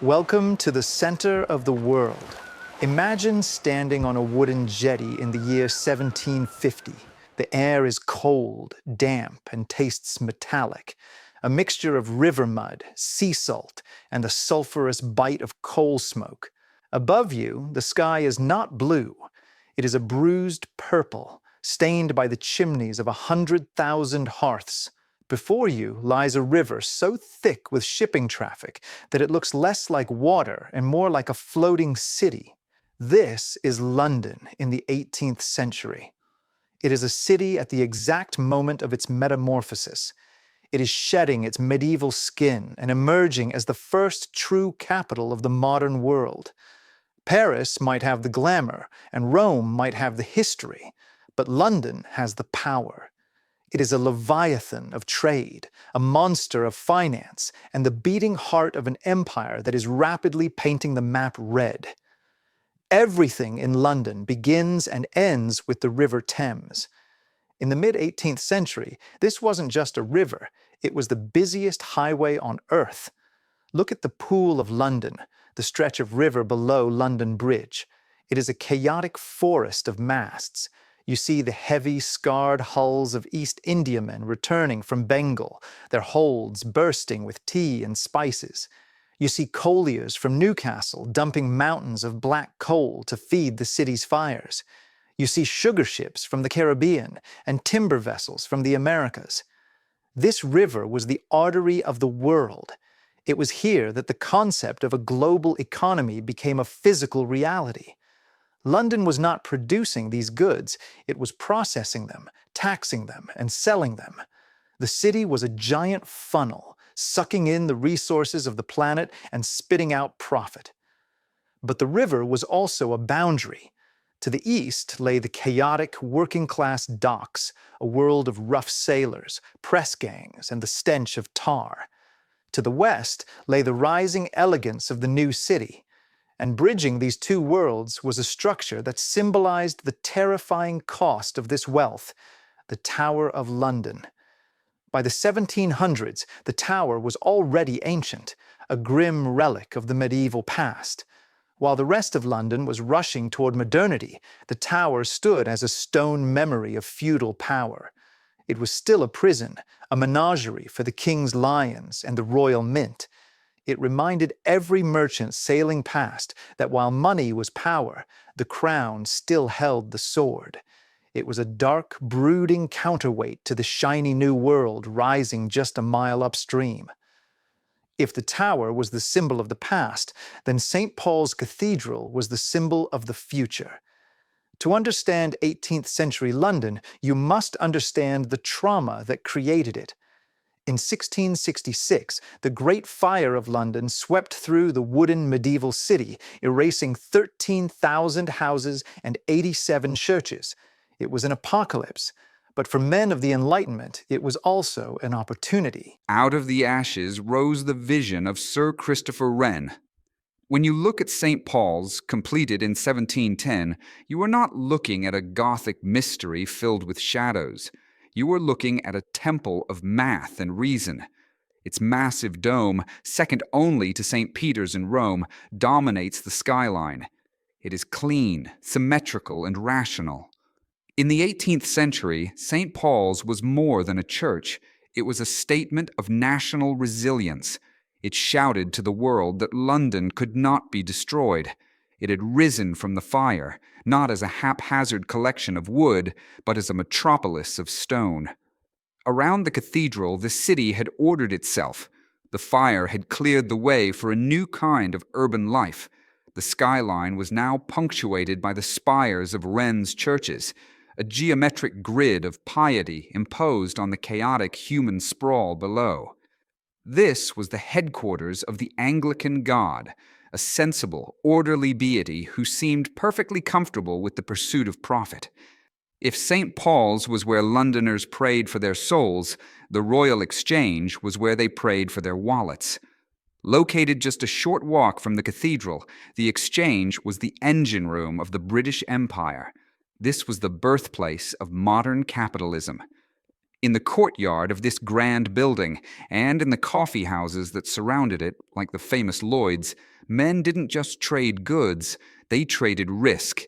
Welcome to the center of the world. Imagine standing on a wooden jetty in the year 1750. The air is cold, damp, and tastes metallic, a mixture of river mud, sea salt, and the sulfurous bite of coal smoke. Above you, the sky is not blue. It is a bruised purple, stained by the chimneys of 100,000 hearths. Before you lies a river so thick with shipping traffic that it looks less like water and more like a floating city. This is London in the 18th century. It is a city at the exact moment of its metamorphosis. It is shedding its medieval skin and emerging as the first true capital of the modern world. Paris might have the glamour, and Rome might have the history, but London has the power. It is a leviathan of trade, a monster of finance, and the beating heart of an empire that is rapidly painting the map red. Everything in London begins and ends with the River Thames. In the mid-18th century, this wasn't just a river, it was the busiest highway on earth. Look at the Pool of London, the stretch of river below London Bridge. It is a chaotic forest of masts. You see the heavy, scarred hulls of East Indiamen returning from Bengal, their holds bursting with tea and spices. You see colliers from Newcastle dumping mountains of black coal to feed the city's fires. You see sugar ships from the Caribbean and timber vessels from the Americas. This river was the artery of the world. It was here that the concept of a global economy became a physical reality. London was not producing these goods, it was processing them, taxing them, and selling them. The city was a giant funnel, sucking in the resources of the planet and spitting out profit. But the river was also a boundary. To the east lay the chaotic working-class docks, a world of rough sailors, press gangs, and the stench of tar. To the west lay the rising elegance of the new city. And bridging these two worlds was a structure that symbolized the terrifying cost of this wealth, the Tower of London. By the 1700s, the tower was already ancient, a grim relic of the medieval past. While the rest of London was rushing toward modernity, the tower stood as a stone memory of feudal power. It was still a prison, a menagerie for the king's lions and the royal mint. It reminded every merchant sailing past that while money was power, the crown still held the sword. It was a dark, brooding counterweight to the shiny new world rising just a mile upstream. If the tower was the symbol of the past, then St. Paul's Cathedral was the symbol of the future. To understand 18th century London, you must understand the trauma that created it. In 1666, the Great Fire of London swept through the wooden medieval city, erasing 13,000 houses and 87 churches. It was an apocalypse, but for men of the Enlightenment, it was also an opportunity. Out of the ashes rose the vision of Sir Christopher Wren. When you look at St. Paul's, completed in 1710, you are not looking at a Gothic mystery filled with shadows. You are looking at a temple of math and reason. Its massive dome, second only to St. Peter's in Rome, dominates the skyline. It is clean, symmetrical, and rational. In the 18th century, St. Paul's was more than a church. It was a statement of national resilience. It shouted to the world that London could not be destroyed. It had risen from the fire, not as a haphazard collection of wood, but as a metropolis of stone. Around the cathedral, the city had ordered itself. The fire had cleared the way for a new kind of urban life. The skyline was now punctuated by the spires of Wren's churches, a geometric grid of piety imposed on the chaotic human sprawl below. This was the headquarters of the Anglican God, a sensible, orderly deity who seemed perfectly comfortable with the pursuit of profit. If St. Paul's was where Londoners prayed for their souls, the Royal Exchange was where they prayed for their wallets. Located just a short walk from the cathedral, the Exchange was the engine room of the British Empire. This was the birthplace of modern capitalism. In the courtyard of this grand building, and in the coffee houses that surrounded it, like the famous Lloyd's, men didn't just trade goods, they traded risk.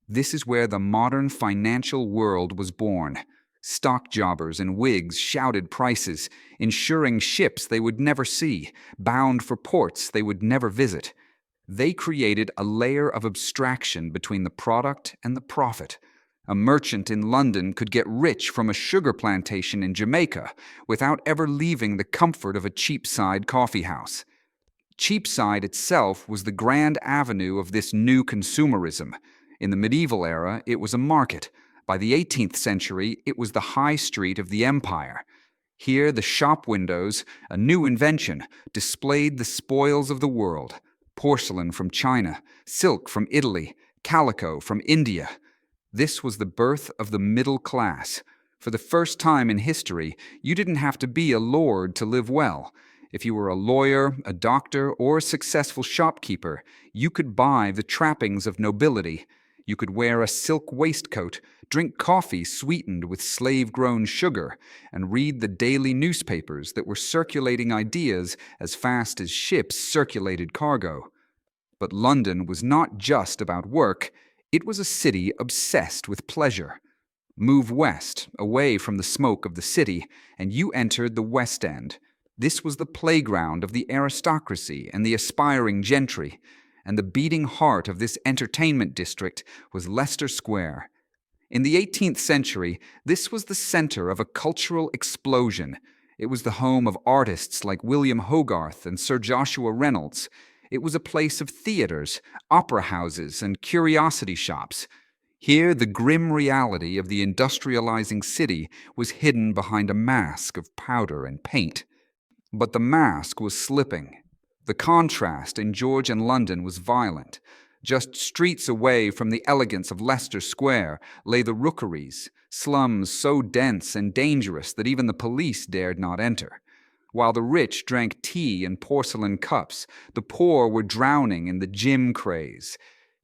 This is where the modern financial world was born. Stock jobbers in wigs shouted prices, insuring ships they would never see, bound for ports they would never visit. They created a layer of abstraction between the product and the profit. A merchant in London could get rich from a sugar plantation in Jamaica without ever leaving the comfort of a Cheapside coffee house. Cheapside itself was the grand avenue of this new consumerism. In the medieval era, it was a market. By the 18th century, it was the high street of the empire. Here, the shop windows, a new invention, displayed the spoils of the world: porcelain from China, silk from Italy, calico from India. This was the birth of the middle class. For the first time in history, you didn't have to be a lord to live well. If you were a lawyer, a doctor, or a successful shopkeeper, you could buy the trappings of nobility. You could wear a silk waistcoat, drink coffee sweetened with slave-grown sugar, and read the daily newspapers that were circulating ideas as fast as ships circulated cargo. But London was not just about work. It was a city obsessed with pleasure. Move west, away from the smoke of the city, and you entered the West End. This was the playground of the aristocracy and the aspiring gentry, and the beating heart of this entertainment district was Leicester Square. In the 18th century, this was the center of a cultural explosion. It was the home of artists like William Hogarth and Sir Joshua Reynolds. It was a place of theaters, opera houses, and curiosity shops. Here, the grim reality of the industrializing city was hidden behind a mask of powder and paint. But the mask was slipping. The contrast in Georgian London was violent. Just streets away from the elegance of Leicester Square lay the rookeries, slums so dense and dangerous that even the police dared not enter. While the rich drank tea in porcelain cups, the poor were drowning in the gin craze.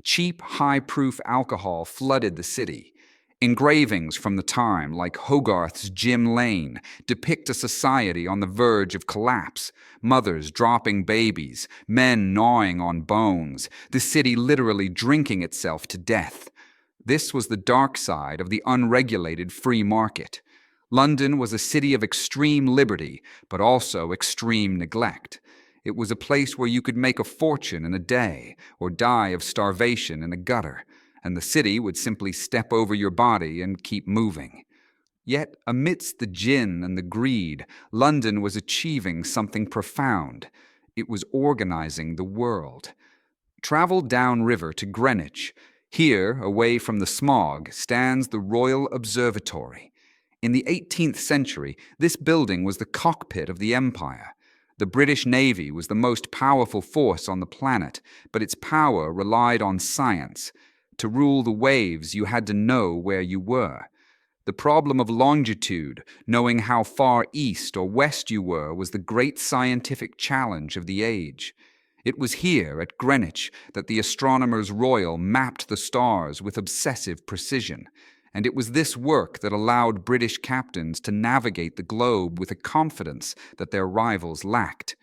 Cheap, high-proof alcohol flooded the city. Engravings from the time, like Hogarth's Jim Lane, depict a society on the verge of collapse. Mothers dropping babies, men gnawing on bones, the city literally drinking itself to death. This was the dark side of the unregulated free market. London was a city of extreme liberty, but also extreme neglect. It was a place where you could make a fortune in a day, or die of starvation in a gutter, and the city would simply step over your body and keep moving. Yet, amidst the gin and the greed, London was achieving something profound. It was organizing the world. Travel downriver to Greenwich. Here, away from the smog, stands the Royal Observatory. In the 18th century, this building was the cockpit of the empire. The British Navy was the most powerful force on the planet, but its power relied on science. To rule the waves, you had to know where you were. The problem of longitude, knowing how far east or west you were, was the great scientific challenge of the age. It was here, at Greenwich, that the astronomers royal mapped the stars with obsessive precision. And it was this work that allowed British captains to navigate the globe with a confidence that their rivals lacked.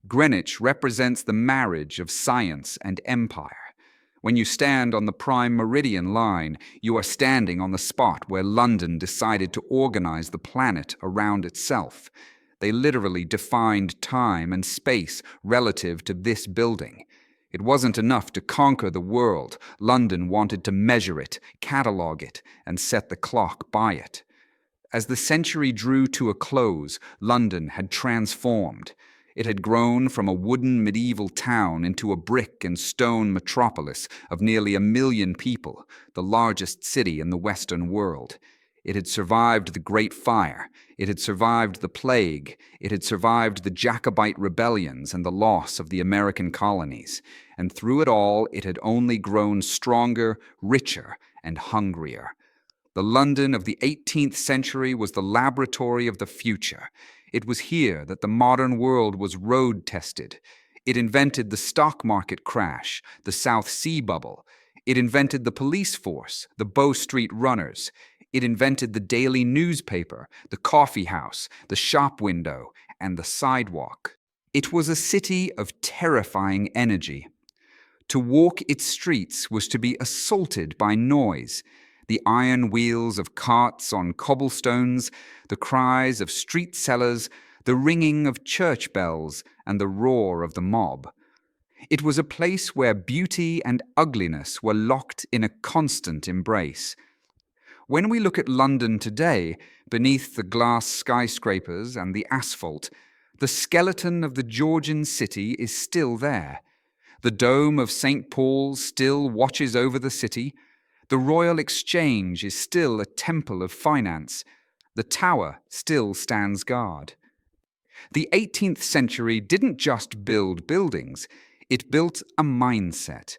Greenwich represents the marriage of science and empire. When you stand on the prime meridian line, you are standing on the spot where London decided to organize the planet around itself. They literally defined time and space relative to this building. It wasn't enough to conquer the world. London wanted to measure it, catalogue it, and set the clock by it. As the century drew to a close, London had transformed. It had grown from a wooden medieval town into a brick and stone metropolis of nearly 1 million people, the largest city in the Western world. It had survived the Great Fire. It had survived the plague. It had survived the Jacobite rebellions and the loss of the American colonies. And through it all, it had only grown stronger, richer, and hungrier. The London of the 18th century was the laboratory of the future. It was here that the modern world was road-tested. It invented the stock market crash, the South Sea bubble. It invented the police force, the Bow Street runners. It invented the daily newspaper, the coffee house, the shop window, and the sidewalk. It was a city of terrifying energy. To walk its streets was to be assaulted by noise. The iron wheels of carts on cobblestones, the cries of street sellers, the ringing of church bells, and the roar of the mob. It was a place where beauty and ugliness were locked in a constant embrace. When we look at London today, beneath the glass skyscrapers and the asphalt, the skeleton of the Georgian city is still there. The dome of St. Paul's still watches over the city. The Royal Exchange is still a temple of finance. The Tower still stands guard. The 18th century didn't just build buildings, it built a mindset.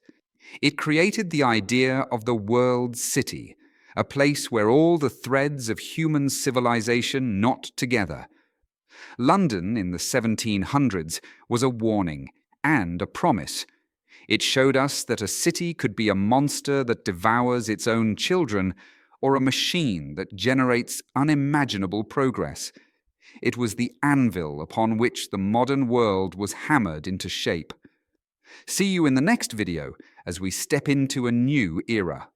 It created the idea of the world city, a place where all the threads of human civilization knot together. London in the 1700s was a warning and a promise. It showed us that a city could be a monster that devours its own children or a machine that generates unimaginable progress. It was the anvil upon which the modern world was hammered into shape. See you in the next video as we step into a new era.